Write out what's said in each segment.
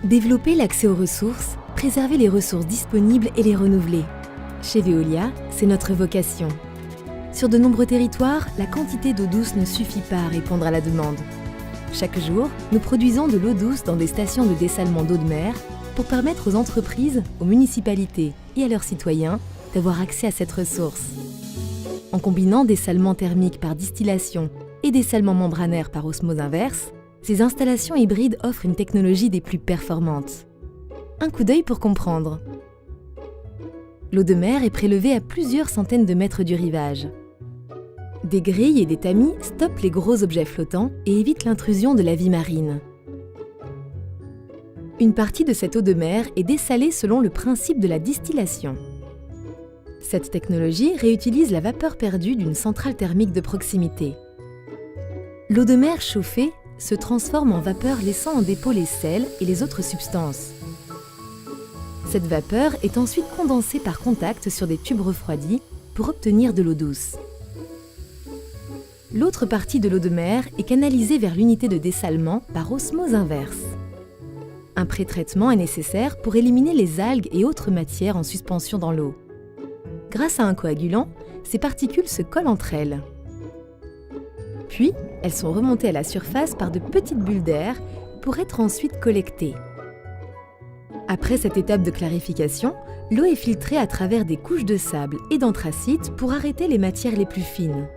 Développer l'accès aux ressources, préserver les ressources disponibles et les renouveler. Chez Veolia, c'est notre vocation. Sur de nombreux territoires, la quantité d'eau douce ne suffit pas à répondre à la demande. Chaque jour, nous produisons de l'eau douce dans des stations de dessalement d'eau de mer pour permettre aux entreprises, aux municipalités et à leurs citoyens d'avoir accès à cette ressource. En combinant dessalement thermique par distillation et dessalement membranaire par osmose inverse, ces installations hybrides offrent une technologie des plus performantes. Un coup d'œil pour comprendre. L'eau de mer est prélevée à plusieurs centaines de mètres du rivage. Des grilles et des tamis stoppent les gros objets flottants et évitent l'intrusion de la vie marine. Une partie de cette eau de mer est dessalée selon le principe de la distillation. Cette technologie réutilise la vapeur perdue d'une centrale thermique de proximité. L'eau de mer chauffée se transforme en vapeur laissant en dépôt les sels et les autres substances. Cette vapeur est ensuite condensée par contact sur des tubes refroidis pour obtenir de l'eau douce. L'autre partie de l'eau de mer est canalisée vers l'unité de dessalement par osmose inverse. Un pré-traitement est nécessaire pour éliminer les algues et autres matières en suspension dans l'eau. Grâce à un coagulant, ces particules se collent entre elles. Puis, elles sont remontées à la surface par de petites bulles d'air pour être ensuite collectées. Après cette étape de clarification, l'eau est filtrée à travers des couches de sable et d'anthracite pour arrêter les matières les plus fines.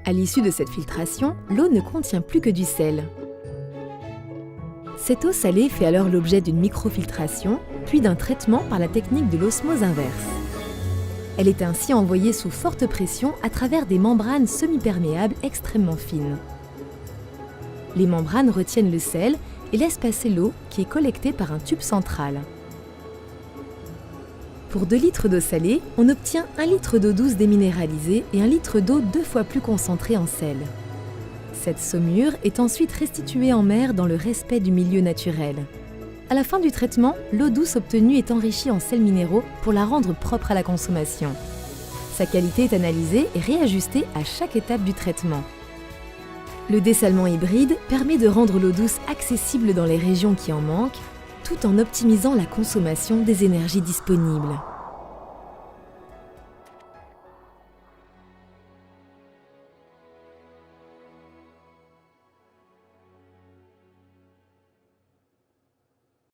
À l'issue de cette filtration, l'eau ne contient plus que du sel. Cette eau salée fait alors l'objet d'une microfiltration, puis d'un traitement par la technique de l'osmose inverse. Elle est ainsi envoyée sous forte pression à travers des membranes semi-perméables extrêmement fines. Les membranes retiennent le sel et laissent passer l'eau qui est collectée par un tube central. Pour 2 litres d'eau salée, on obtient 1 litre d'eau douce déminéralisée et 1 litre d'eau 2 fois plus concentrée en sel. Cette saumure est ensuite restituée en mer dans le respect du milieu naturel. À la fin du traitement, l'eau douce obtenue est enrichie en sels minéraux pour la rendre propre à la consommation. Sa qualité est analysée et réajustée à chaque étape du traitement. Le dessalement hybride permet de rendre l'eau douce accessible dans les régions qui en manquent, tout en optimisant la consommation des énergies disponibles.